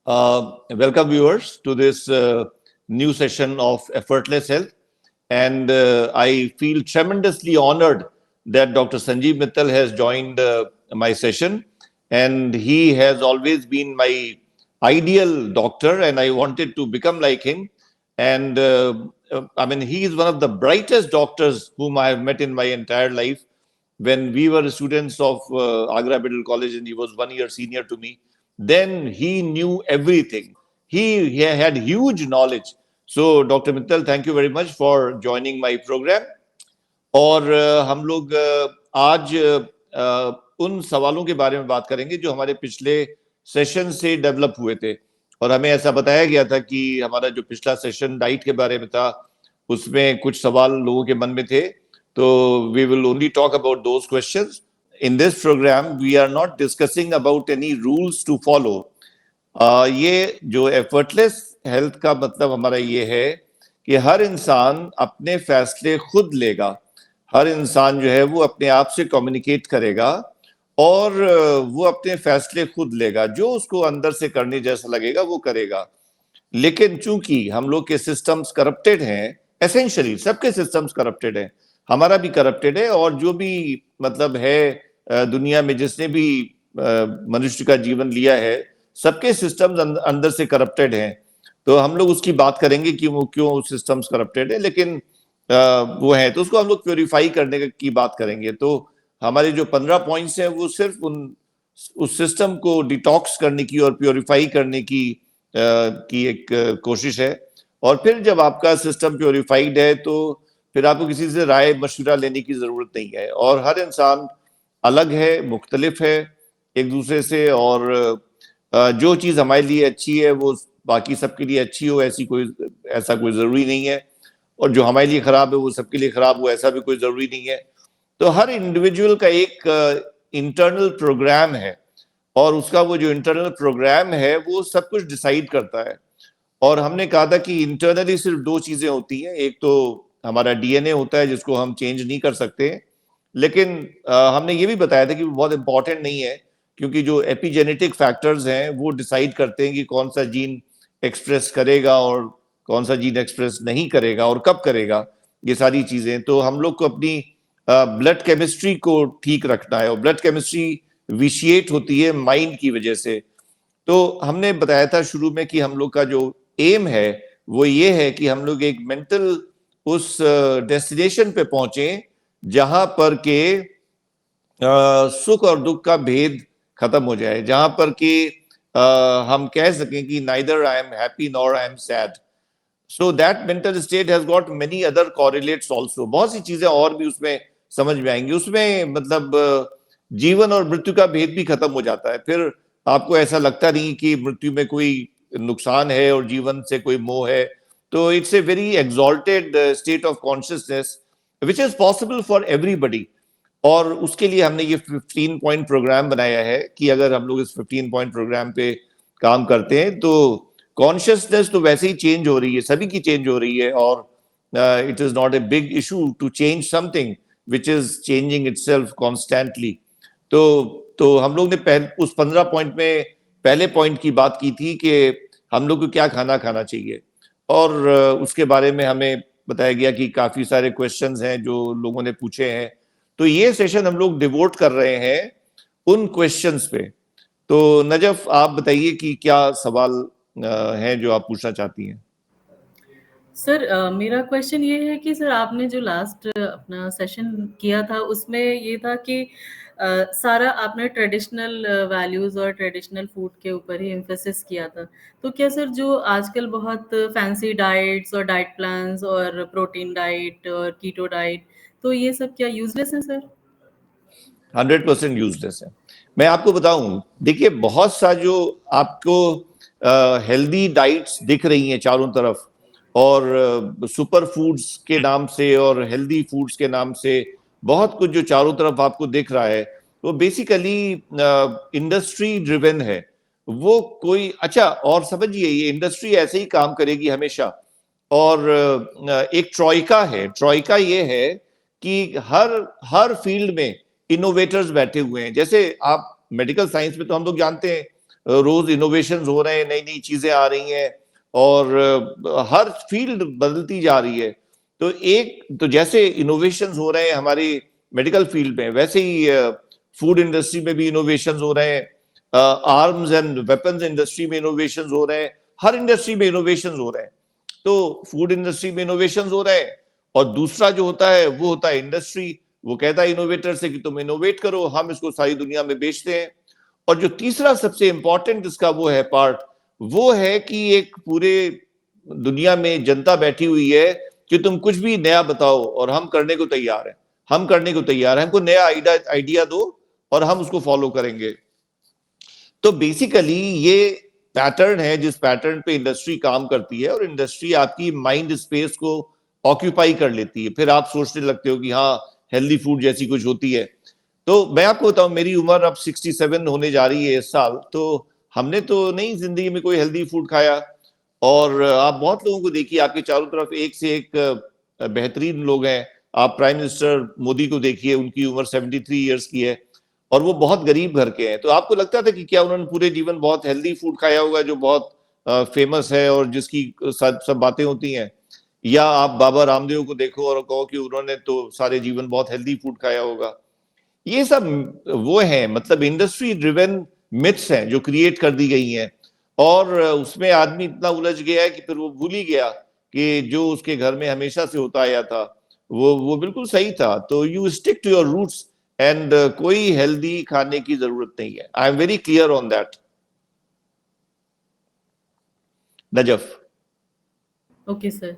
Welcome viewers to this new session of Effortless Health. And I feel tremendously honored that Dr. Sanjeev Mittal has joined my session. And he has always been my ideal doctor, and I wanted to become like him. And he is one of the brightest doctors whom I have met in my entire life. When we were students of Agra Middle College, and he was 1 year senior to me, then he knew everything. He had huge knowledge. So, Dr. Mittal, thank you very much for joining my program. और हम लोग आज उन सवालों के बारे में बात करेंगे जो हमारे पिछले सेशन से डेवलप हुए थे, और हमें ऐसा बताया गया था कि हमारा जो पिछला सेशन डाइट के बारे में था, उसमें कुछ सवाल लोगों के मन में थे. तो we will only talk about those questions. In this program, we are not discussing about any rules to follow. ये जो effortless health का मतलब हमारा ये है कि हर इंसान अपने फैसले खुद लेगा. हर इंसान जो है वो अपने आप से कम्युनिकेट करेगा और वो अपने फैसले खुद लेगा. जो उसको अंदर से करने जैसा लगेगा वो करेगा. लेकिन चूंकि हम लोग के सिस्टम्स करप्टेड हैं, एसेंशियली सबके सिस्टम्स करप्टेड हैं, हमारा भी करप्टेड है, और जो भी मतलब है दुनिया में जिसने भी मनुष्य का जीवन लिया है, सबके सिस्टम्स अंदर से करप्टेड हैं. तो हम लोग उसकी बात करेंगे कि वो क्यों सिस्टम्स करप्टेड है, लेकिन वो है तो उसको हम लोग प्योरीफाई करने की बात करेंगे. तो हमारे जो 15 पॉइंट्स हैं वो सिर्फ उस सिस्टम को डिटॉक्स करने की और प्योरीफाई करने की एक कोशिश है. और फिर जब आपका सिस्टम प्योरीफाइड है तो फिर आपको किसी से राय मशवरा लेने की जरूरत नहीं है. और हर इंसान अलग है, मुख्तलिफ है एक दूसरे से, और जो चीज़ हमारे लिए अच्छी है वो बाकी सबके लिए अच्छी हो, ऐसा कोई ज़रूरी नहीं है. और जो हमारे लिए ख़राब है वो सबके लिए ख़राब हो, ऐसा भी कोई ज़रूरी नहीं है. तो हर इंडिविजुअल का एक इंटरनल प्रोग्राम है, और उसका वो जो इंटरनल प्रोग्राम है वो सब कुछ डिसाइड करता है. और हमने कहा था कि इंटरनली सिर्फ 2 चीज़ें होती हैं. एक तो हमारा डीएनए होता है जिसको हम चेंज नहीं कर सकते, लेकिन हमने ये भी बताया था कि वो बहुत इंपॉर्टेंट नहीं है, क्योंकि जो एपिजेनेटिक फैक्टर्स हैं वो डिसाइड करते हैं कि कौन सा जीन एक्सप्रेस करेगा और कौन सा जीन एक्सप्रेस नहीं करेगा और कब करेगा, ये सारी चीज़ें. तो हम लोग को अपनी ब्लड केमिस्ट्री को ठीक रखना है, और ब्लड केमिस्ट्री विशिएट होती है माइंड की वजह से. तो हमने बताया था शुरू में कि हम लोग का जो एम है वो ये है कि हम लोग एक मेंटल उस डेस्टिनेशन पे पहुंचे जहां पर के सुख और दुख का भेद खत्म हो जाए, जहां पर कि हम कह सकें कि neither I am happy nor I am sad. So that mental state has got many other correlates also. बहुत सी चीजें और भी उसमें समझ में आएंगी. उसमें मतलब जीवन और मृत्यु का भेद भी खत्म हो जाता है. फिर आपको ऐसा लगता नहीं कि मृत्यु में कोई नुकसान है और जीवन से कोई मोह है. तो it's a very exalted state of consciousness which is possible for everybody. और उसके लिए हमने ये 15 पॉइंट प्रोग्राम बनाया है कि अगर हम लोग इस 15 पॉइंट प्रोग्राम पे काम करते हैं तो कॉन्शियसनेस तो वैसे ही चेंज हो रही है, सभी की चेंज हो रही है, और it is not a big issue to change something which is changing itself constantly. तो हम लोग ने उस 15 पॉइंट में पहले पॉइंट की बात की थी कि हम लोग को क्या खाना चाहिए, और उसके बारे में हमें बताया गया कि काफी सारे क्वेश्चंस हैं जो लोगों ने पूछे हैं. तो ये सेशन हम लोग डिवोट कर रहे हैं उन क्वेश्चंस पे. तो नजफ, आप बताइए कि क्या सवाल हैं जो आप पूछना चाहती हैं. सर मेरा क्वेश्चन ये है कि सर आपने जो लास्ट अपना सेशन किया था उसमें ये था कि सारा आपने ट्रेडिशनल वैल्यूज और ट्रेडिशनल फूड के ऊपर ही एम्फेसिस किया था. तो क्या सर जो आजकल बहुत फैंसी डाइट्स और डाइट प्लान्स और प्रोटीन डाइट और कीटो डाइट, तो ये सब क्या यूजलेस है सर? 100% यूजलेस है. मैं आपको बताऊं, देखिए बहुत सा जो आपको हेल्दी डाइट्स दिख रही हैं चारों तरफ, और सुपर फूड्स के नाम से और हेल्दी फूड्स के नाम से बहुत कुछ जो चारों तरफ आपको दिख रहा है, वो बेसिकली इंडस्ट्री ड्रिवन है. वो कोई अच्छा, और समझिए ये इंडस्ट्री ऐसे ही काम करेगी हमेशा. और एक ट्रॉइका है. ट्रॉइका ये है कि हर फील्ड में इनोवेटर्स बैठे हुए हैं. जैसे आप मेडिकल साइंस में तो हम लोग जानते हैं रोज इनोवेशंस हो रहे हैं, नई नई चीजें आ रही हैं और हर फील्ड बदलती जा रही है। तो जैसे इनोवेशंस हो रहे हैं हमारी मेडिकल फील्ड में, वैसे ही फूड इंडस्ट्री में भी इनोवेशंस हो रहे हैं, आर्म्स एंड वेपन्स इंडस्ट्री में इनोवेशंस हो रहे हैं, हर इंडस्ट्री में इनोवेशंस हो रहे हैं। तो फूड इंडस्ट्री में इनोवेशंस हो रहे हैं, और दूसरा जो होता है वो होता है इंडस्ट्री, वो कहता है इनोवेटर से कि तुम इनोवेट करो, हम इसको सारी दुनिया में बेचते हैं। और जो तीसरा सबसे इंपॉर्टेंट इसका वो है पार्ट, वो है कि एक पूरे दुनिया में जनता बैठी हुई है कि तुम कुछ भी नया बताओ और हम करने को तैयार हैं, हम करने को तैयार हैं, हमको नया आइडिया दो और हम उसको फॉलो करेंगे। तो बेसिकली ये पैटर्न है जिस पैटर्न पे इंडस्ट्री काम करती है, और इंडस्ट्री आपकी माइंड स्पेस को ऑक्यूपाई कर लेती है। फिर आप सोचने लगते हो कि हाँ हेल्दी फूड जैसी कुछ होती है। तो मैं आपको बताऊं, मेरी उम्र अब 67 होने जा रही है इस साल, तो हमने तो नहीं जिंदगी में कोई हेल्दी फूड खाया। और आप बहुत लोगों को देखिए, आपके चारों तरफ एक से एक बेहतरीन लोग हैं। आप प्राइम मिनिस्टर मोदी को देखिए, उनकी उम्र 73 ईयर्स की है और वो बहुत गरीब घर के हैं। तो आपको लगता था कि क्या उन्होंने पूरे जीवन बहुत हेल्दी फूड खाया होगा जो बहुत फेमस है और जिसकी सब बातें होती हैं? या आप बाबा रामदेव को देखो और कहो कि उन्होंने तो सारे जीवन बहुत हेल्दी फूड खाया होगा। ये सब वो है, मतलब इंडस्ट्री ड्रिवन मिथ्स हैं जो क्रिएट कर दी गई हैं, और उसमें आदमी इतना उलझ गया है कि फिर वो भूल ही गया कि जो उसके घर में हमेशा से होता आया था वो बिल्कुल सही था। तो you stick to your roots and कोई हेल्दी खाने की जरूरत नहीं है। I am very clear on that. Najaf. Okay sir.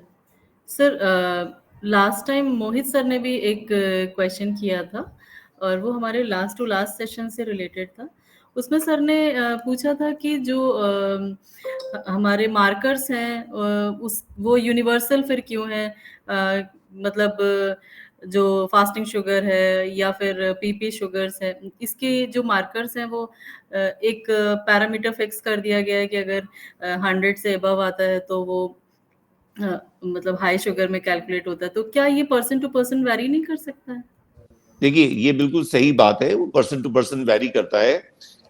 Sir last time Mohit sir ने भी एक क्वेश्चन किया था, और वो हमारे लास्ट टू लास्ट सेशन से रिलेटेड था। उसमें सर ने पूछा था कि जो हमारे मार्कर्स हैं उस वो यूनिवर्सल फिर क्यों हैं, मतलब जो फास्टिंग शुगर है या फिर पीपी शुगर्स है, इसके जो मार्कर्स हैं वो एक पैरामीटर फिक्स कर दिया गया है कि अगर 100 से अबव आता है तो वो मतलब हाई शुगर में कैलकुलेट होता है। तो क्या ये पर्सन टू पर्सन वैरी नहीं कर सकता है? देखिए ये बिल्कुल सही बात है, वो पर्सन टू पर्सन वैरी करता है,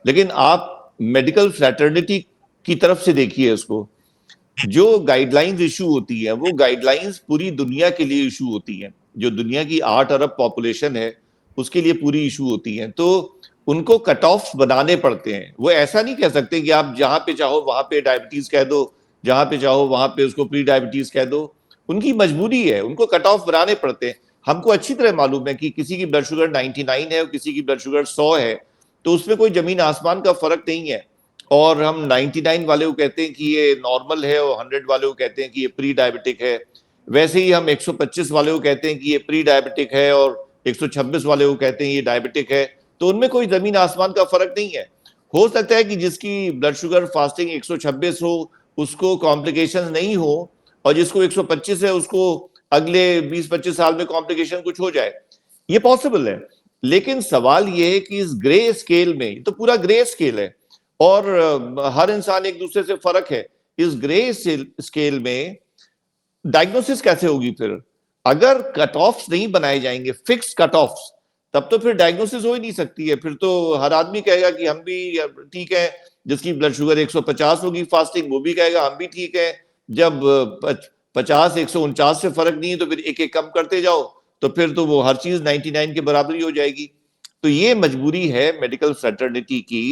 लेकिन आप मेडिकल फ्रैटर्निटी की तरफ से देखिए इसको। जो गाइडलाइंस इशू होती है वो गाइडलाइंस पूरी दुनिया के लिए इशू होती है। जो दुनिया की 8 अरब पॉपुलेशन है उसके लिए पूरी इशू होती है, तो उनको कट ऑफ बनाने पड़ते हैं। वो ऐसा नहीं कह सकते कि आप जहां पे चाहो वहां पे डायबिटीज कह दो, जहां पे चाहो वहां पे उसको प्री डायबिटीज कह दो। उनकी मजबूरी है, उनको कट ऑफ बनाने पड़ते हैं। हमको अच्छी तरह मालूम है कि किसी की ब्लड शुगर 99 है और किसी की ब्लड शुगर 100 है, तो उसमें कोई जमीन आसमान का फर्क नहीं है। और हम 99 वाले को कहते हैं कि ये नॉर्मल है और 100 वाले को कहते हैं कि ये प्री डायबिटिक है। वैसे ही हम 125 वाले को कहते हैं कि ये प्री डायबिटिक है और 126 वाले को कहते हैं ये डायबिटिक है। तो उनमें कोई जमीन आसमान का फर्क नहीं है। हो सकता है कि जिसकी ब्लड शुगर फास्टिंग 126 हो उसको कॉम्प्लिकेशंस नहीं हो, और जिसको 125 है उसको अगले 20-25 साल में कॉम्प्लिकेशन कुछ हो जाए, ये पॉसिबल है। लेकिन सवाल ये है कि इस ग्रे स्केल में, तो पूरा ग्रे स्केल है और हर इंसान एक दूसरे से फर्क है। इस ग्रे स्केल में डायग्नोसिस कैसे होगी फिर? अगर कट ऑफ्स नहीं बनाए जाएंगे, फिक्स कट ऑफ्स, तब तो फिर डायग्नोसिस हो ही नहीं सकती है। फिर तो हर आदमी कहेगा कि हम भी ठीक है। जिसकी ब्लड शुगर 150 होगी फास्टिंग, वो भी कहेगा हम भी ठीक है। जब 50 149 से फर्क नहीं है तो फिर एक एक कम करते जाओ, तो फिर तो वो हर चीज 99 के बराबरी हो जाएगी। तो ये मजबूरी है मेडिकल फ्रेटर्निटी की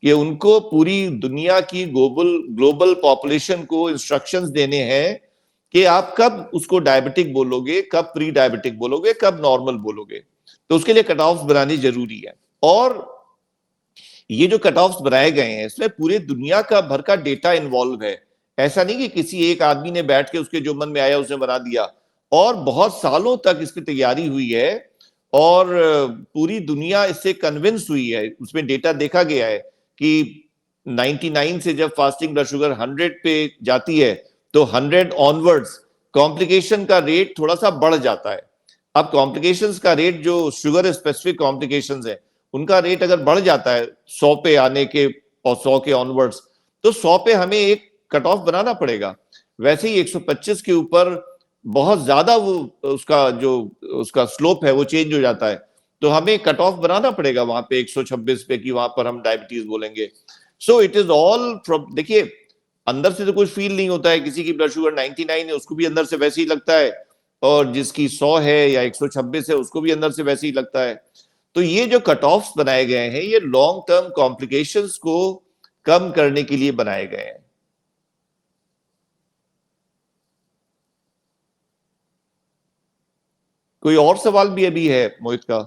कि उनको पूरी दुनिया की ग्लोबल पॉपुलेशन को इंस्ट्रक्शंस देने हैं कि आप कब उसको डायबिटिक बोलोगे, कब प्री डायबिटिक बोलोगे, कब नॉर्मल बोलोगे। तो उसके लिए कट ऑफ बनानी जरूरी है। और ये जो कट ऑफ बनाए गए हैं इसमें पूरे दुनिया का भर का डेटा इन्वॉल्व है। ऐसा नहीं कि किसी एक आदमी ने बैठ के उसके जो मन में आया उसने बना दिया, और बहुत सालों तक इसकी तैयारी हुई है और पूरी दुनिया इससे कन्विंस हुई है। उसमें डेटा देखा गया है कि 99 से जब फास्टिंग ब्लड शुगर 100 पे जाती है तो 100 ऑनवर्ड्स कॉम्प्लिकेशन का रेट थोड़ा सा बढ़ जाता है। अब कॉम्प्लिकेशंस का रेट, जो शुगर स्पेसिफिक कॉम्प्लिकेशंस है उनका रेट अगर बढ़ जाता है 100 पे आने के और 100 के ऑनवर्ड्स, तो 100 पे हमें एक कट ऑफ बनाना पड़ेगा। वैसे ही 125 के ऊपर बहुत ज्यादा वो उसका स्लोप है वो चेंज हो जाता है, तो हमें कट ऑफ बनाना पड़ेगा वहां पे 126 पे कि वहां पर हम डायबिटीज बोलेंगे। So it is all from, देखिए अंदर से तो कुछ फील नहीं होता है, किसी की ब्लड शुगर 99 है उसको भी अंदर से वैसे ही लगता है, और जिसकी 100 है या 126 है उसको भी अंदर से वैसे ही लगता है। तो ये जो कट ऑफ्स बनाए गए हैं ये लॉन्ग टर्म कॉम्प्लिकेशंस को कम करने के लिए बनाए गए हैं। कोई और सवाल भी अभी है मोहित का?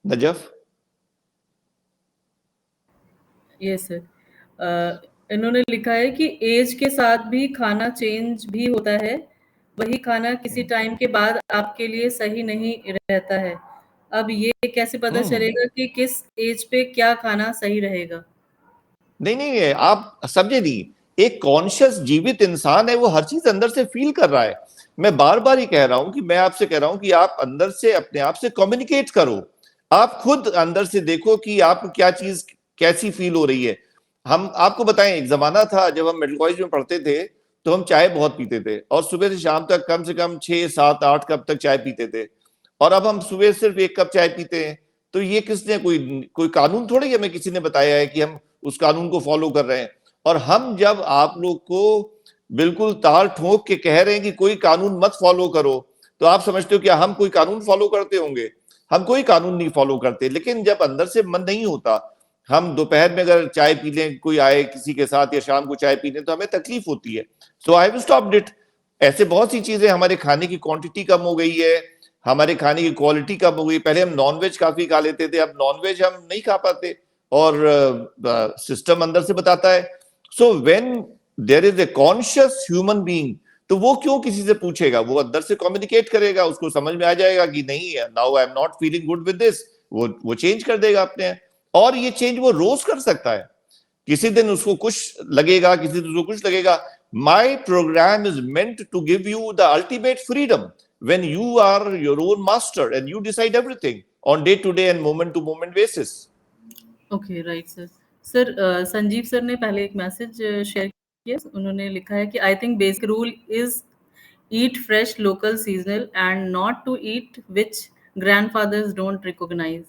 नजफ? यस सर, इन्होंने लिखा है कि एज के साथ भी खाना चेंज भी होता है, वही खाना किसी टाइम के बाद आपके लिए सही नहीं रहता है। अब ये कैसे पता चलेगा कि किस एज पे क्या खाना सही रहेगा? नहीं नहीं है, आप समझे नहीं, एक कॉन्शियस जीवित इंसान है, वो हर चीज अंदर से फील कर रहा है। मैं बार बार ही कह रहा हूं कि मैं आपसे कह रहा हूं कि आप अंदर से अपने आप से कम्युनिकेट करो, आप खुद अंदर से देखो कि आपको क्या चीज कैसी फील हो रही है। हम आपको बताएं, एक जमाना था जब हम मेडिकल कॉलेज में पढ़ते थे तो हम चाय बहुत पीते थे, और सुबह से शाम तक कम से कम 6 7 8 कप तक चाय पीते थे, और अब हम सुबह सिर्फ 1 कप चाय पीते हैं। तो ये किसने, कोई कोई कानून थोड़ी हमें किसी ने बताया है कि हम उस कानून को फॉलो कर रहे हैं। और हम जब आप लोग को बिल्कुल ताल ठोक के कह रहे हैं कि कोई कानून मत फॉलो करो, तो आप समझते हो क्या हम कोई कानून फॉलो करते होंगे? हम कोई कानून नहीं फॉलो करते। लेकिन जब अंदर से मन नहीं होता, हम दोपहर में अगर चाय पी लें, कोई आए किसी के साथ, या शाम को चाय पी लें, तो हमें तकलीफ होती है। सो आई हैव स्टॉप्ड इट। ऐसे बहुत सी चीजें, हमारे खाने की क्वांटिटी कम हो गई है, हमारे खाने की क्वालिटी कम हो गई। पहले हम नॉनवेज काफी खा लेते थे, अब नॉनवेज हम नहीं खा पाते, और सिस्टम अंदर से बताता है। So when there is a conscious human being, तो वो क्यों किसी से पूछेगा, वो अंदर से कम्युनिकेट करेगा, उसको समझ में आ जाएगा कि नहीं, now I am not feeling good with this, वो चेंज कर देगा अपने। और ये चेंज वो रोज कर सकता है। किसी दिन उसको कुछ लगेगा, किसी दिन उसको कुछ लगेगा। My program is meant to give you the ultimate freedom when you are your own master and you decide everything on day to day and moment to moment basis. Okay, right sir. Sir, Sanjeev sir ने पहले एक message share किया, उन्होंने लिखा है कि I think basic rule is eat fresh local seasonal and not to eat which grandfathers don't recognize.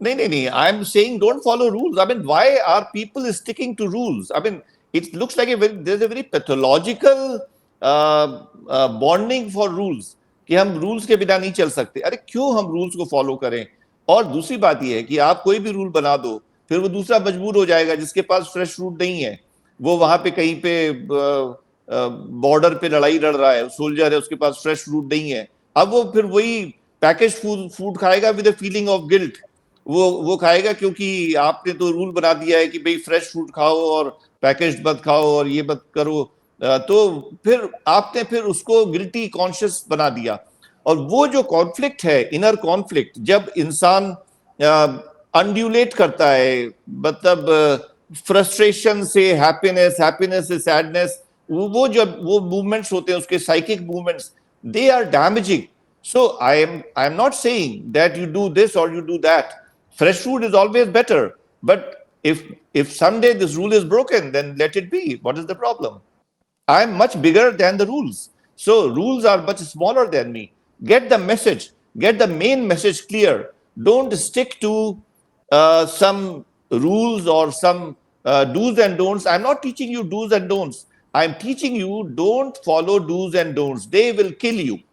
नहीं, I'm saying don't follow rules. I mean, why are people sticking to rules? I mean, it looks like there's a very pathological bonding for rules, कि हम rules के बिना नहीं चल सकते। अरे क्यों हम रूल्स को फॉलो करें? और दूसरी बात यह है कि आप कोई भी रूल बना दो, फिर वो दूसरा मजबूर हो जाएगा जिसके पास फ्रेश फ्रूट नहीं है, वो वहां पे कहीं पे बॉर्डर पे लड़ाई लड़ रहा है, सोल्जर है, उसके पास फ्रेश फ्रूट नहीं है, अब वो फिर वही पैकेज फूड खाएगा with a feeling of guilt. वो खाएगा क्योंकि आपने तो रूल बना दिया है कि भाई फ्रेश फूड खाओ और पैकेज मत खाओ और ये मत करो, तो फिर आपने फिर उसको गिल्टी कॉन्शियस बना दिया। और वो जो कॉन्फ्लिक्ट है, इनर कॉन्फ्लिक्ट, जब इंसान अनड्यूलेट करता है, मतलब फ्रस्ट्रेशन से हैप्पीनेस, हैप्पीनेस से सैडनेस, वो मूवमेंट्स होते हैं, उसके psychic movements, they are damaging. So I am not saying that you do this or you do that. Fresh food is always better, but if someday this rule is broken, then let it be. What is the problem? I am much bigger than the rules, so rules are much smaller than me. Get the message, get the main message clear. Don't stick to some rules or some do's and don'ts. I'm not teaching you do's and don'ts. I'm teaching you don't follow do's and don'ts. They will kill you.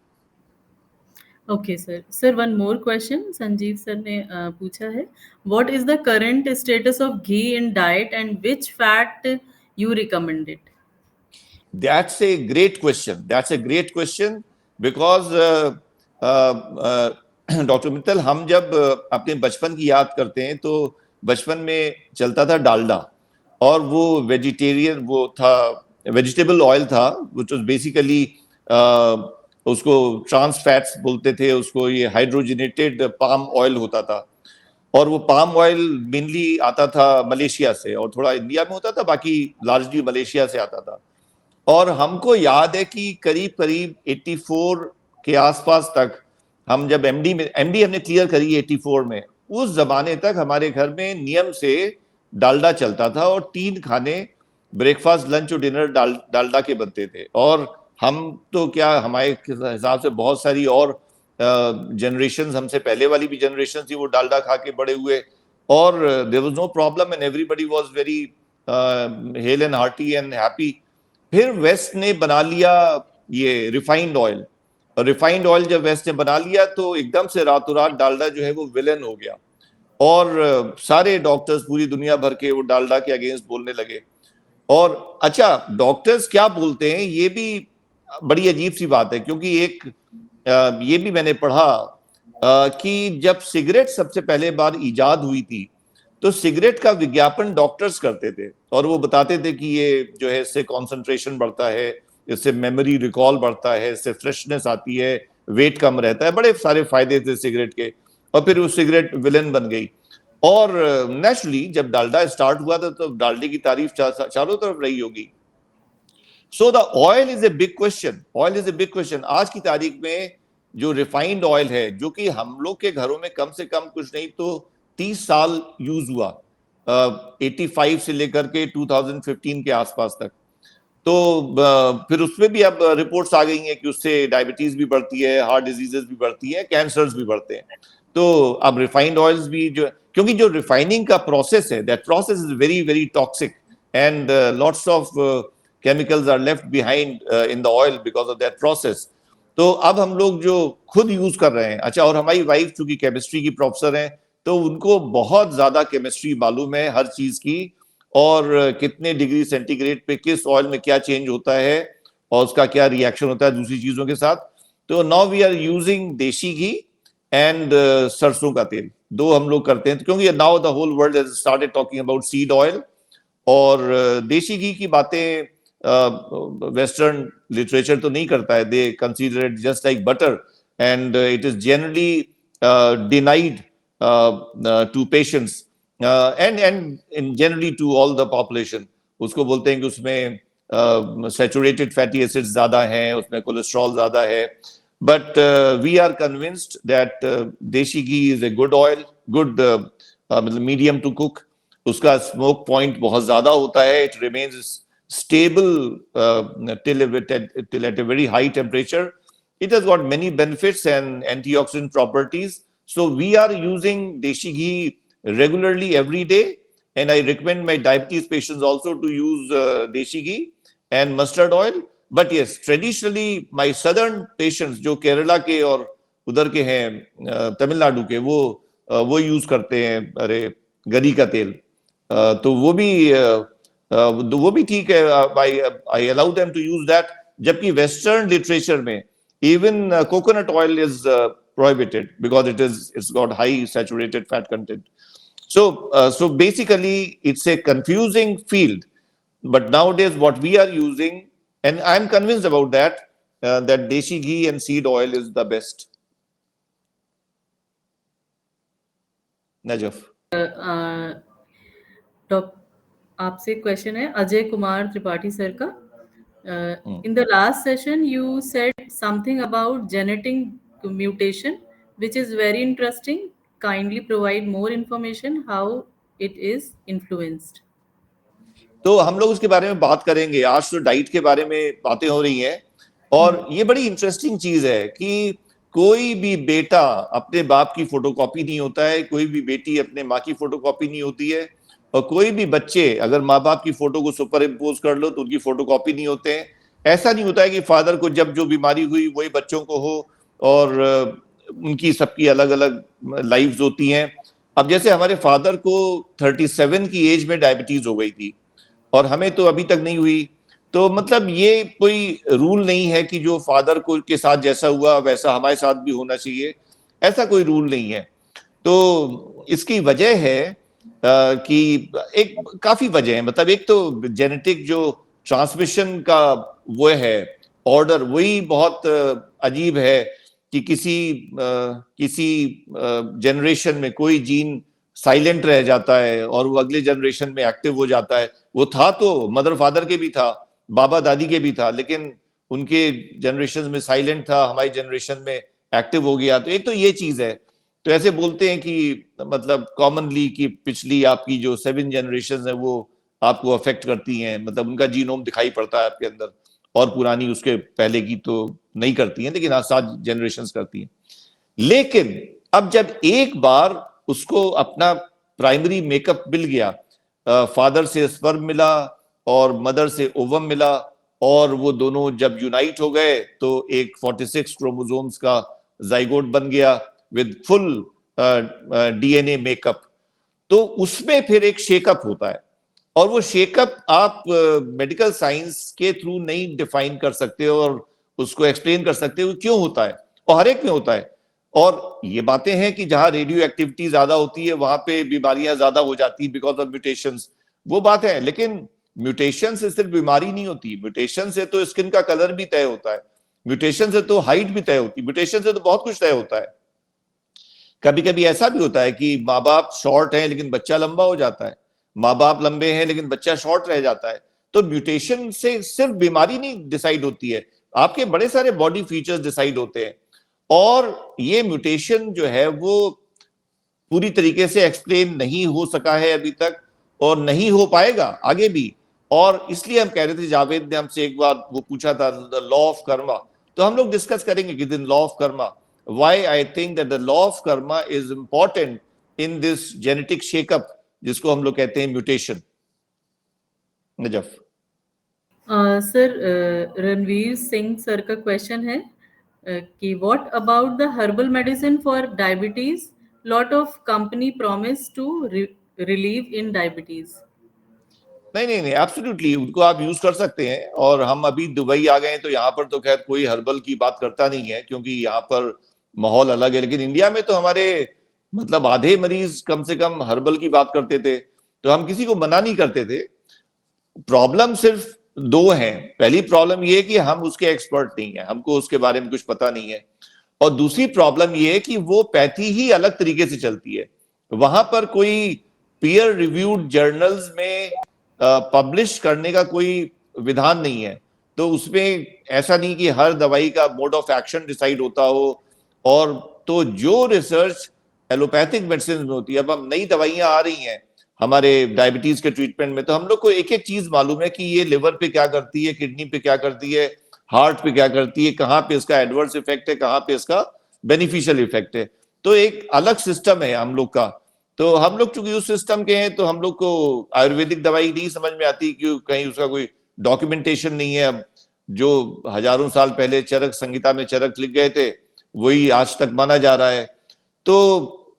Okay sir. Sir, one more question Sanjeev sir ने पूछा है, what is the current status of ghee in diet and which fat you recommend it? That's a great question. That's a great question because doctor Mittal, हम जब अपने बचपन की याद करते हैं तो बचपन में चलता था डालडा, और वो वेजिटेरियन, वो था वेजिटेबल ऑयल था, विच वाज बेसिकली उसको ट्रांस फैट्स बोलते थे, उसको ये हाइड्रोजनेटेड पाम ऑयल होता था। और वो पाम ऑयल मेनली आता था मलेशिया से, और थोड़ा इंडिया में होता था, बाकी लार्जली मलेशिया से आता था। और हमको याद है कि करीब करीब 84 के आसपास तक, हम जब एमडी हमने क्लियर करी 84 में, उस जमाने तक हमारे घर में नियम से डालडा चलता था, और 3 खाने ब्रेकफास्ट, लंच और डिनर डालडा के बनते थे। और हम तो क्या, हमारे हिसाब से बहुत सारी और जनरेशन हमसे पहले वाली भी जनरेशन थी, वो डालडा खा के बड़े हुए, और there was no problem and everybody was very hale and hearty and happy. फिर वेस्ट ने बना लिया ये रिफाइंड ऑयल, और रिफाइंड ऑयल जब वेस्ट ने बना लिया तो एकदम से रातों रात डालडा जो है वो विलन हो गया, और सारे डॉक्टर्स पूरी दुनिया भर के वो डालडा के अगेंस्ट बोलने लगे। और अच्छा, डॉक्टर्स क्या बोलते हैं ये भी बड़ी अजीब सी बात है, क्योंकि एक ये भी मैंने पढ़ा कि जब सिगरेट सबसे पहले बार इजाद हुई थी तो सिगरेट का विज्ञापन डॉक्टर्स करते थे, और वो बताते थे कि ये जो है इससे कंसंट्रेशन बढ़ता है, इससे मेमोरी रिकॉल बढ़ता है, इससे फ्रेशनेस आती है, वेट कम रहता है, बड़े सारे फायदे थे सिगरेट के। और फिर वो सिगरेट विलन बन गई। और नेचुरली जब डालडा स्टार्ट हुआ था तो डालडे की तारीफ चारों तरफ रही होगी। So the oil is a big question, oil is a big question. आज की तारीख में जो रिफाइंड ऑयल है, जो कि हम लोग के घरों में कम से कम कुछ नहीं तो 30 साल यूज हुआ, 85 से लेकर के 2015 के आसपास तक, तो फिर उसमें भी अब रिपोर्ट्स आ गई हैं कि उससे डायबिटीज भी बढ़ती है, हार्ट डिजीजेस भी बढ़ती है, कैंसर्स भी बढ़ते हैं। तो अब रिफाइंड ऑयल्स भी जो, क्योंकि जो रिफाइनिंग का प्रोसेस है, that process is very very toxic and lots of chemicals are left behind in the oil because of that process. तो अब हम लोग जो खुद यूज कर रहे हैं, अच्छा, और हमारी वाइफ चूंकि केमिस्ट्री की प्रोफेसर हैं तो उनको बहुत ज्यादा केमिस्ट्री मालूम है हर चीज की, और कितने डिग्री सेंटीग्रेड पे किस ऑयल में क्या चेंज होता है और उसका क्या रिएक्शन होता है दूसरी चीजों के साथ। तो नाउ वी आर यूजिंग देशी घी एंड सरसों का तेल, दो हम लोग करते हैं, क्योंकि now the whole world has started talking about seed oil. और देशी घी की बातें वेस्टर्न लिटरेचर तो नहीं करता है, they consider it just like butter and it is generally denied to patients and generally to all the population. उसको बोलते हैं कि उसमें सैचुरेटेड फैटी एसिड्स ज्यादा हैं, उसमें कोलेस्ट्रॉल ज्यादा है, but we are convinced that desi ghee is a good oil, good मतलब मीडियम टू कुक। उसका स्मोक पॉइंट बहुत ज्यादा होता है, it remains stable till at a very high temperature. It has got many benefits and antioxidant properties. So we are using deshi ghee regularly every day, and I recommend my diabetes patients also to use deshi ghee and mustard oil. But yes, traditionally my southern patients जो केरला के और उधर के हैं तमिलनाडु के, वो use करते हैं अरे गरी का तेल, तो वो भी ठीक है, I allow them to use that. जबकि वेस्टर्न लिटरेचर में even coconut oil is prohibited because it's got high saturated fat content. So basically it's a confusing field, but nowadays what we are using, and I'm convinced about that, that deshi ghee and seed oil is the best. Najaf. आपसे question है Ajay Kumar Tripathi sir का। In the last session you said something about genetic mutation which is very interesting, kindly provide more information how it is influenced. तो हम लोग उसके बारे में बात करेंगे। आज तो डाइट के बारे में बातें हो रही हैं, और ये बड़ी इंटरेस्टिंग चीज है कि कोई भी बेटा अपने बाप की फोटोकॉपी नहीं होता है, कोई भी बेटी अपने माँ की फोटोकॉपी नहीं होती है, और कोई भी बच्चे अगर माँ बाप की फोटो को सुपर इम्पोज कर लो तो उनकी फोटोकॉपी नहीं होते हैं। ऐसा नहीं होता है कि फादर को जब जो बीमारी हुई वही बच्चों को हो, और उनकी सबकी अलग अलग लाइफ्स होती हैं। अब जैसे हमारे फादर को 37 की एज में डायबिटीज हो गई थी और हमें तो अभी तक नहीं हुई, तो मतलब ये कोई रूल नहीं है कि जो फादर को के साथ जैसा हुआ वैसा हमारे साथ भी होना चाहिए, ऐसा कोई रूल नहीं है। तो इसकी वजह है कि एक काफी वजह है, मतलब एक तो जेनेटिक जो ट्रांसमिशन का वो है ऑर्डर, वही बहुत अजीब है कि किसी जनरेशन में कोई जीन साइलेंट रह जाता है और वो अगले जनरेशन में एक्टिव हो जाता है। वो था तो मदर फादर के भी था, बाबा दादी के भी था, लेकिन उनके जनरेशन में साइलेंट था, हमारी जनरेशन में एक्टिव हो गया। तो एक तो ये चीज है। तो ऐसे बोलते हैं कि मतलब कॉमनली कि पिछली आपकी जो 7 जनरेशन है वो आपको अफेक्ट करती हैं, मतलब उनका जीनोम दिखाई पड़ता है आपके अंदर। और पुरानी उसके पहले की तो नहीं करती हैं, लेकिन आज 7 जनरेशंस करती हैं। लेकिन अब जब एक बार उसको अपना प्राइमरी मेकअप मिल गया, फादर से स्पर्म मिला और मदर से ओवम मिला, और वो दोनों जब यूनाइट हो गए तो एक 46 क्रोमोसोम्स का जाइगोट बन गया विद फुल डीएनए मेकअप, तो उसमें फिर एक शेकअप होता है। और वो शेकअप आप मेडिकल साइंस के थ्रू नहीं डिफाइन कर सकते और उसको एक्सप्लेन कर सकते हो क्यों होता है, और हर एक में होता है। और ये बातें हैं कि जहां रेडियो एक्टिविटी ज्यादा होती है वहां पे बीमारियां ज्यादा हो जाती है बिकॉज ऑफ म्यूटेशंस, वो बात है। लेकिन म्यूटेशन से सिर्फ बीमारी नहीं होती, म्यूटेशन से तो स्किन का कलर भी तय होता है, म्यूटेशन से तो हाइट भी तय होती है, म्यूटेशन से तो बहुत कुछ तय होता है। कभी कभी ऐसा भी होता है कि माँ बाप शॉर्ट है लेकिन बच्चा लंबा हो जाता है, माँ बाप लंबे हैं लेकिन बच्चा शॉर्ट रह जाता है। तो म्यूटेशन से सिर्फ बीमारी नहीं डिसाइड होती है, आपके बड़े सारे बॉडी फीचर्स डिसाइड होते हैं। और ये म्यूटेशन जो है वो पूरी तरीके से एक्सप्लेन नहीं हो सका है अभी तक, और नहीं हो पाएगा आगे भी। और इसलिए हम कह रहे थे, जावेद ने हमसे एक बार वो पूछा था लॉ ऑफ कर्मा, तो हम लोग डिस्कस करेंगे कि दिन law of karma, why I think that the law of karma is important in this genetic shakeup जिसको हम लोग कहते हैं mutation. Najaf sir, Ranveer Singh sir का क्वेश्चन है कि what about the herbal medicine for diabetes, lot of company promise to relieve in diabetes. नहीं नहीं नहीं, एब्सोल्युटली उनको आप यूज कर सकते हैं। और हम अभी दुबई आ गए हैं तो यहाँ पर तो खैर कोई हर्बल की बात करता नहीं है क्योंकि यहाँ पर माहौल अलग है। लेकिन इंडिया में तो हमारे मतलब आधे मरीज कम से कम हर्बल की बात करते थे, तो हम किसी को मना नहीं करते थे। प्रॉब्लम सिर्फ 2 हैं। पहली प्रॉब्लम ये है कि हम उसके एक्सपर्ट नहीं है, हमको उसके बारे में कुछ पता नहीं है। और दूसरी प्रॉब्लम ये है कि वो पैथी ही अलग तरीके से चलती है, वहां पर कोई पीयर रिव्यूड जर्नल्स में पब्लिश करने का कोई विधान नहीं है। तो उसमें ऐसा नहीं कि हर दवाई का मोड ऑफ एक्शन डिसाइड होता हो। और तो जो रिसर्च एलोपैथिक मेडिसिन में होती है, अब हम नई दवाइयां आ रही हैं हमारे डायबिटीज के ट्रीटमेंट में, तो हम लोग को एक एक चीज मालूम है कि ये लिवर पे क्या करती है, किडनी पे क्या करती है, हार्ट पे क्या करती है, कहाँ पे इसका एडवर्स इफेक्ट है, कहाँ पे इसका बेनिफिशियल इफेक्ट है। तो एक अलग सिस्टम है हम लोग का। तो हम लोग चूंकि उस सिस्टम के हैं तो हम लोग को आयुर्वेदिक दवाई नहीं समझ में आती क्यों कहीं उसका कोई डॉक्यूमेंटेशन नहीं है। अब जो हजारों साल पहले चरक संहिता में चरक लिख गए थे वही आज तक माना जा रहा है। तो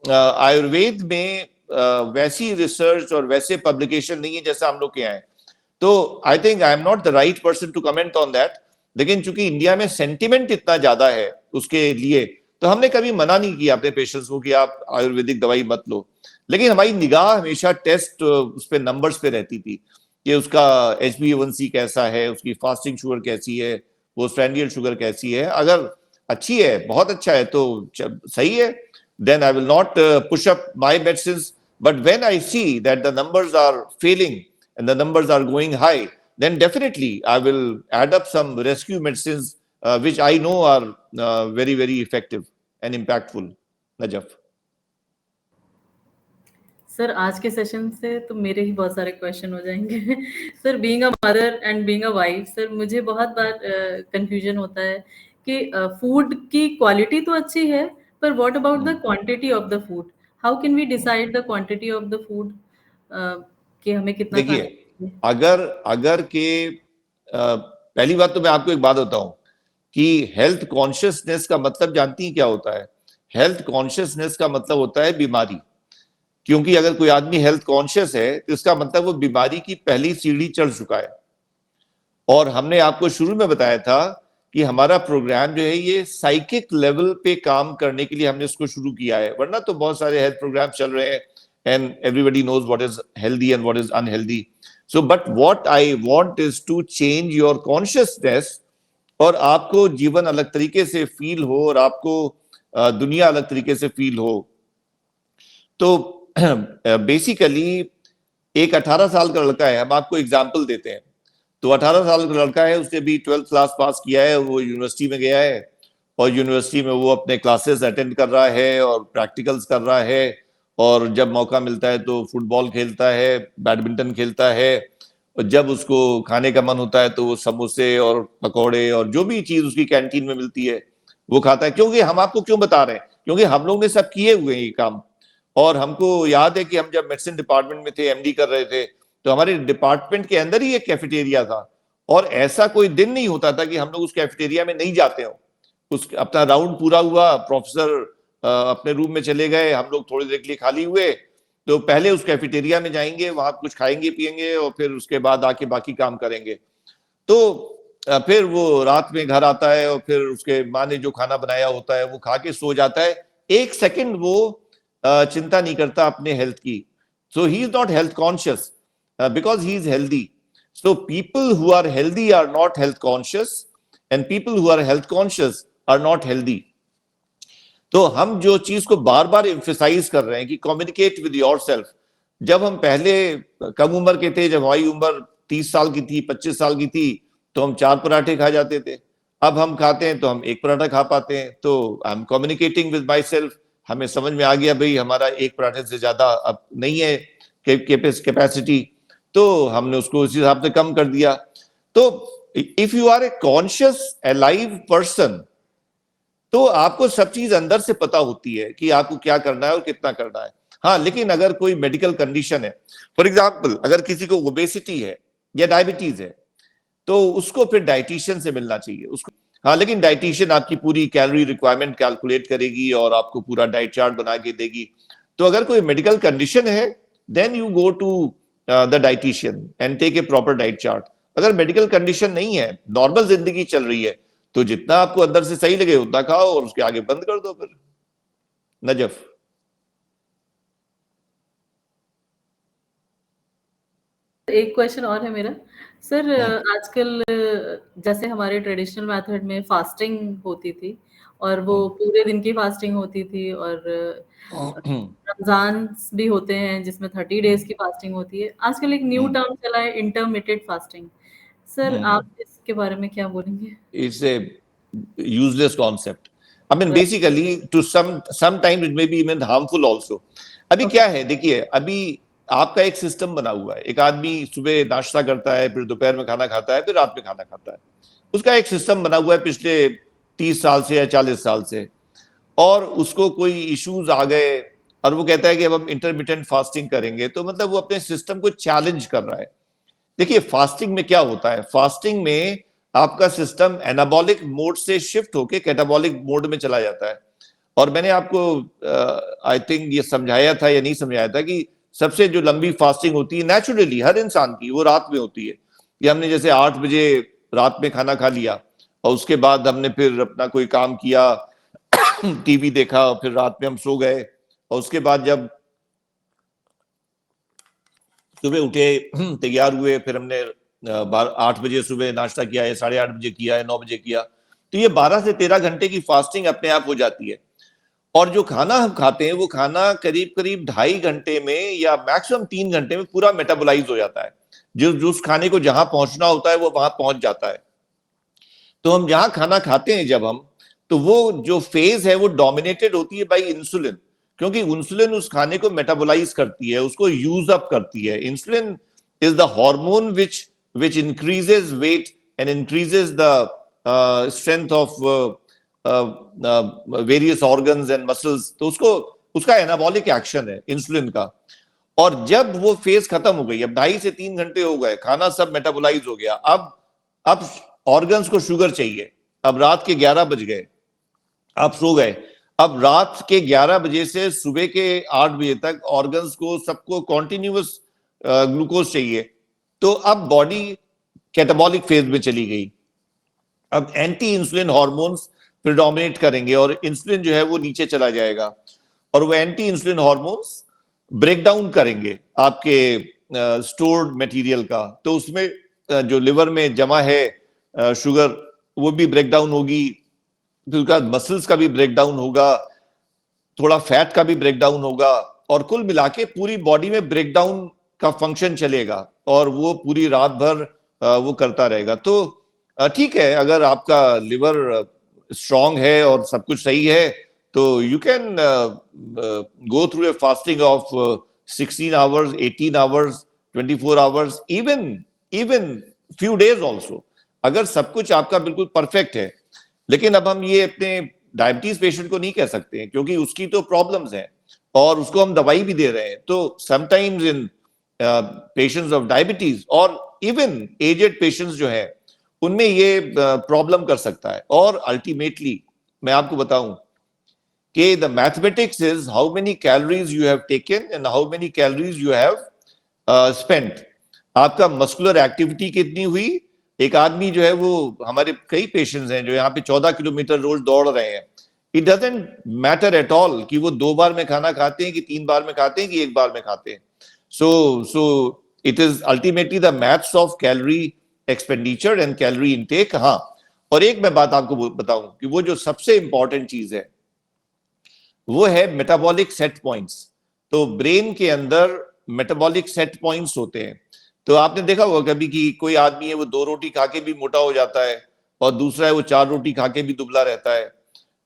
आयुर्वेद में वैसी रिसर्च और वैसे पब्लिकेशन नहीं है जैसा हम लोग के यहाँ है। तो I think I am not the right person to comment on that. लेकिन चूंकि इंडिया में सेंटिमेंट इतना ज्यादा है उसके लिए, तो हमने कभी मना नहीं किया अपने पेशेंट्स को कि आप आयुर्वेदिक दवाई मत लो। लेकिन हमारी निगाह हमेशा टेस्ट उस पे नंबर्स पे रहती थी कि उसका HbA1c कैसा है, उसकी फास्टिंग शुगर कैसी है, वो स्ट्रैंडियल शुगर कैसी है। अगर अच्छी है, बहुत अच्छा है तो सही है, then I will not push up my medicines. But when I see that the numbers are failing and the numbers are going high, then definitely I will add up some rescue medicines which I know are very, very effective and impactful. Najaf. Sir, आज के session से तो मेरे ही बहुत सारे question हो जाएंगे। Sir, being a mother and being a wife, sir मुझे बहुत बार कंफ्यूजन होता है कि फूड की क्वालिटी तो अच्छी है, पर what about the quantity of the food? How can we decide the quantity of the food कि हमें कितना खाना देखिए, चाहिए? अगर के पहली बात तो मैं आपको एक बात बताऊं कि हेल्थ कॉन्शियसनेस का मतलब जानती हैं क्या होता है? हेल्थ कॉन्शियसनेस का मतलब होता है बीमारी। क्योंकि अगर कोई आदमी हेल्थ कॉन्शियस है तो इसका मतलब वो बीमारी की पहली सीढ़ी चढ़ चुका है। और हमने आपको शुरू में बताया था कि हमारा प्रोग्राम जो है ये साइकिक लेवल पे काम करने के लिए हमने इसको शुरू किया है, वरना तो बहुत सारे हेल्थ प्रोग्राम चल रहे हैं and everybody knows what is healthy and what is unhealthy. So but what I want is to change your consciousness, और आपको जीवन अलग तरीके से फील हो और आपको दुनिया अलग तरीके से फील हो। तो बेसिकली एक 18 साल का लड़का है, हम आपको एग्जाम्पल देते हैं। तो 18 साल का लड़का है, उसने भी 12th क्लास पास किया है, वो यूनिवर्सिटी में गया है और यूनिवर्सिटी में वो अपने क्लासेस अटेंड कर रहा है और प्रैक्टिकल्स कर रहा है, और जब मौका मिलता है तो फुटबॉल खेलता है, बैडमिंटन खेलता है, जब उसको खाने का मन होता है तो वो समोसे और पकौड़े और जो भी चीज उसकी कैंटीन में मिलती है वो खाता है। क्योंकि हम आपको क्यों बता रहे हैं, क्योंकि हम लोग ने सब किए हुए हैं ये काम। और हमको याद है कि हम जब मेडिसिन डिपार्टमेंट में थे, एमडी कर रहे थे, तो हमारे डिपार्टमेंट के अंदर ही एक कैफेटेरिया था, और ऐसा कोई दिन नहीं होता था कि हम लोग उस कैफेटेरिया में नहीं जाते हो। उस अपना राउंड पूरा हुआ, प्रोफेसर अपने रूम में चले गए, हम लोग थोड़ी देर के लिए खाली हुए, तो पहले उस कैफेटेरिया में जाएंगे, वहां कुछ खाएंगे पिएंगे और फिर उसके बाद आके बाकी काम करेंगे। तो फिर वो रात में घर आता है और फिर उसके माँ ने जो खाना बनाया होता है वो खा के सो जाता है। एक सेकंड वो चिंता नहीं करता अपने हेल्थ की। So he is not health conscious because he is healthy. So people who are healthy are not health conscious, and people who are health conscious are not healthy. तो हम जो चीज को बार बार एम्फेसाइज कर रहे हैं कि कम्युनिकेट विद योरसेल्फ। जब हम पहले कम उम्र के थे, जब हमारी उम्र 30 साल की थी, 25 साल की थी, तो हम 4 पराठे खा जाते थे। अब हम खाते हैं तो हम 1 पराठा खा पाते हैं। तो I am communicating with my self, हमें समझ में आ गया भाई हमारा 1 पराठे से ज्यादा अब नहीं है कैपेसिटी, तो हमने उसको उस हिसाब से कम कर दिया। तो if you are a conscious alive person, तो आपको सब चीज अंदर से पता होती है कि आपको क्या करना है और कितना करना है। हाँ, लेकिन अगर कोई मेडिकल कंडीशन है, फॉर एग्जाम्पल अगर किसी को ओबेसिटी है या डायबिटीज है, तो उसको फिर डाइटिशियन से मिलना चाहिए उसको। हाँ, लेकिन डाइटिशियन आपकी पूरी कैलोरी रिक्वायरमेंट कैलकुलेट करेगी और आपको पूरा डाइट चार्ट बना के देगी। तो अगर कोई मेडिकल कंडीशन है, then you go to the dietitian and take a proper diet chart. अगर मेडिकल कंडीशन नहीं है, नॉर्मल जिंदगी चल रही है, तो जितना आपको अंदर से सही लगे उतना खाओ और उसके आगे बंद कर दो फिर। नजफ। एक क्वेश्चन और है मेरा सर। आजकल जैसे हमारे ट्रेडिशनल मेथड में फास्टिंग होती थी और वो पूरे दिन की फास्टिंग होती थी, और रमजान भी होते हैं जिसमें 30 डेज की फास्टिंग होती है। आजकल एक न्यू टर्म चला है, इंटरमिटेड फास्टिंग। सर आप इसके बारे में क्या बोलेंगे? It's a useless concept. I mean basically to sometimes it may be even harmful also. अभी क्या है, देखिए अभी आपका एक सिस्टम बना हुआ है। एक आदमी सुबह नाश्ता करता है, फिर दोपहर में खाना खाता है, फिर रात में खाना खाता है। उसका एक सिस्टम बना हुआ है पिछले 30 साल से या 40 साल से। और उसको कोई इश्यूज आ गए और वो कहता है कि अब हम इंटरमिटेंट फास्टिंग करेंगे, तो मतलब वो अपने सिस्टम को चैलेंज कर रहा है। देखिए फास्टिंग में क्या होता है, फास्टिंग में आपका सिस्टम एनाबॉलिक मोड से शिफ्ट होके कैटाबॉलिक मोड में चला जाता है। और मैंने आपको आई थिंक ये समझाया था या नहीं समझाया था कि सबसे जो लंबी फास्टिंग होती है नेचुरली हर इंसान की, वो रात में होती है। कि हमने जैसे 8 बजे रात में खाना खा लिया और उसके बाद हमने फिर अपना कोई काम किया, टीवी देखा और फिर रात में हम सो गए, और उसके बाद जब सुबह उठे, तैयार हुए, फिर हमने 8 बजे सुबह नाश्ता किया है, 8:30 बजे किया है, 9 बजे किया, तो ये 12 से 13 घंटे की फास्टिंग अपने आप हो जाती है। और जो खाना हम खाते हैं वो खाना करीब करीब 2.5 घंटे में या मैक्सिमम 3 घंटे में पूरा मेटाबोलाइज हो जाता है। जो उस खाने को जहां पहुंचना होता है वो वहां पहुंच जाता है। तो हम जहां खाना खाते हैं जब हम, तो वो जो फेज है वो डोमिनेटेड होती है बाय इंसुलिन, क्योंकि इंसुलिन उस खाने को मेटाबोलाइज करती है, उसको यूज अप करती है। Insulin is the hormone which increases weight and increases the strength of various organs and muscles। तो उसका एनाबॉलिक एक्शन है इंसुलिन का। और जब वो फेज खत्म हो गई, अब 2.5 से 3 घंटे हो गए, खाना सब मेटाबोलाइज हो गया, अब ऑर्गन्स को शुगर चाहिए। अब रात के 11 बज गए, आप सो गए, अब रात के 11 बजे से सुबह के 8 बजे तक ऑर्गन्स को सबको कॉन्टिन्यूअस ग्लूकोज चाहिए। तो अब बॉडी कैटाबॉलिक फेज में चली गई। अब एंटी इंसुलिन हार्मोन्स प्रिडोमिनेट करेंगे और इंसुलिन जो है वो नीचे चला जाएगा, और वो anti insulin hormones break down करेंगे आपके स्टोर्ड मटेरियल का। तो उसमें जो लिवर में जमा है शुगर, वो भी ब्रेक डाउन होगी, फिर उसका मसल्स का भी ब्रेक डाउन होगा, थोड़ा फैट का भी ब्रेक डाउन होगा, और कुल मिला के पूरी बॉडी में ब्रेक डाउन का फंक्शन चलेगा और वो पूरी रात भर वो करता रहेगा। तो ठीक है, अगर आपका लिवर स्ट्रांग है और सब कुछ सही है, तो you can go through a fasting of 16 hours, 18 hours, 24 hours, even even few days also. अगर सब कुछ आपका बिल्कुल परफेक्ट है, लेकिन अब हम ये अपने डायबिटीज पेशेंट को नहीं कह सकते हैं, क्योंकि उसकी तो प्रॉब्लम्स हैं और उसको हम दवाई भी दे रहे हैं. तो sometimes in patients of diabetes और इवन एजेड पेशेंट्स जो है, उनमें ये प्रॉब्लम कर सकता है. और अल्टीमेटली मैं आपको बताऊं कि the mathematics is how many calories you have taken and how many calories you have spent. आपका मस्कुलर एक्टिविटी कितनी हुई. एक आदमी जो है, वो हमारे कई पेशेंट्स हैं जो यहाँ पे 14 किलोमीटर रोज दौड़ रहे हैं. It doesn't matter at all कि वो 2 बार में खाना खाते हैं कि 3 बार में खाते हैं कि 1 बार में खाते हैं. So it is ultimately the maths of calorie expenditure and calorie intake. हाँ, और एक मैं बात आपको बताऊं कि वो जो सबसे इंपॉर्टेंट चीज है वो है मेटाबॉलिक सेट पॉइंट्स. तो ब्रेन के अंदर मेटाबॉलिक सेट पॉइंट्स होते हैं. तो आपने देखा होगा कभी कि कोई आदमी है वो 2 रोटी खा के भी मोटा हो जाता है और दूसरा है वो 4 रोटी खा के भी दुबला रहता है.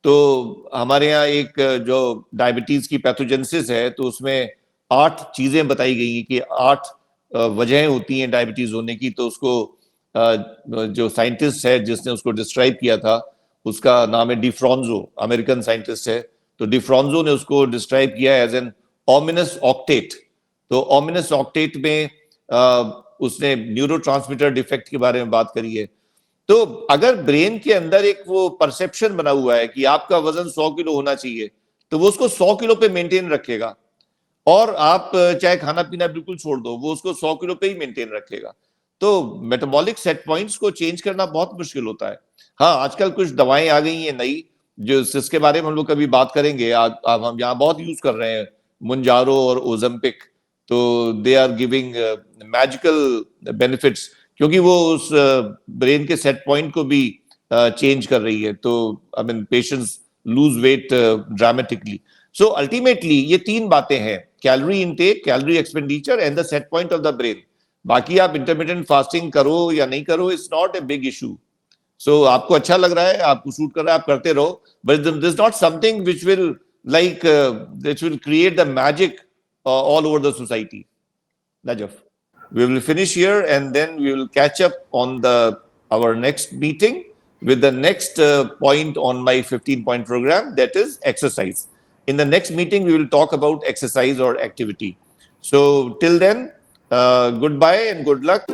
तो हमारे यहाँ एक जो डायबिटीज की पैथोजेनेसिस है, तो उसमें 8 चीजें बताई गई हैं कि 8 वजहें होती हैं डायबिटीज होने की. तो उसको जो साइंटिस्ट है जिसने उसको डिस्क्राइब किया था, उसका नाम है डिफ्रॉन्जो, अमेरिकन साइंटिस्ट है. तो डिफ्रॉन्जो ने उसको डिस्क्राइब किया एज एन ऑमिनस ऑक्टेट. तो ऑमिनस ऑक्टेट में उसने न्यूरोट्रांसमीटर डिफेक्ट के बारे में बात करी है. तो अगर ब्रेन के अंदर एक वो परसेप्शन बना हुआ है कि आपका वजन 100 किलो होना चाहिए, तो वो उसको 100 किलो पे मेंटेन रखेगा. और आप चाहे खाना पीना बिल्कुल छोड़ दो, वो उसको 100 किलो पे ही मेंटेन रखेगा. तो मेटाबॉलिक सेट पॉइंट्स को चेंज करना बहुत मुश्किल होता है. हाँ, आजकल कुछ दवाएं आ गई हैं नई, जो जिसके बारे में हम लोग कभी बात करेंगे. अब हम यहाँ बहुत यूज कर रहे हैं मुंजारो और ओजम्पिक. तो they are giving magical benefits, क्योंकि वो उस ब्रेन के सेट पॉइंट को भी चेंज कर रही है. तो I mean patients lose weight dramatically. So ultimately ये 3 बातें हैं: calorie intake, calorie expenditure and the set point of the brain. बाकी आप इंटरमिटेंट फास्टिंग करो या नहीं करो, it's not a big issue. So आपको अच्छा लग रहा है, आपको सूट कर रहा है, आप करते रहो. But this not something which will like which will create the magic all over the society. Najaf, we will finish here and then we will catch up on our next meeting with the next point on my 15-point program, that is exercise. In the next meeting, we will talk about exercise or activity. So till then, goodbye and good luck.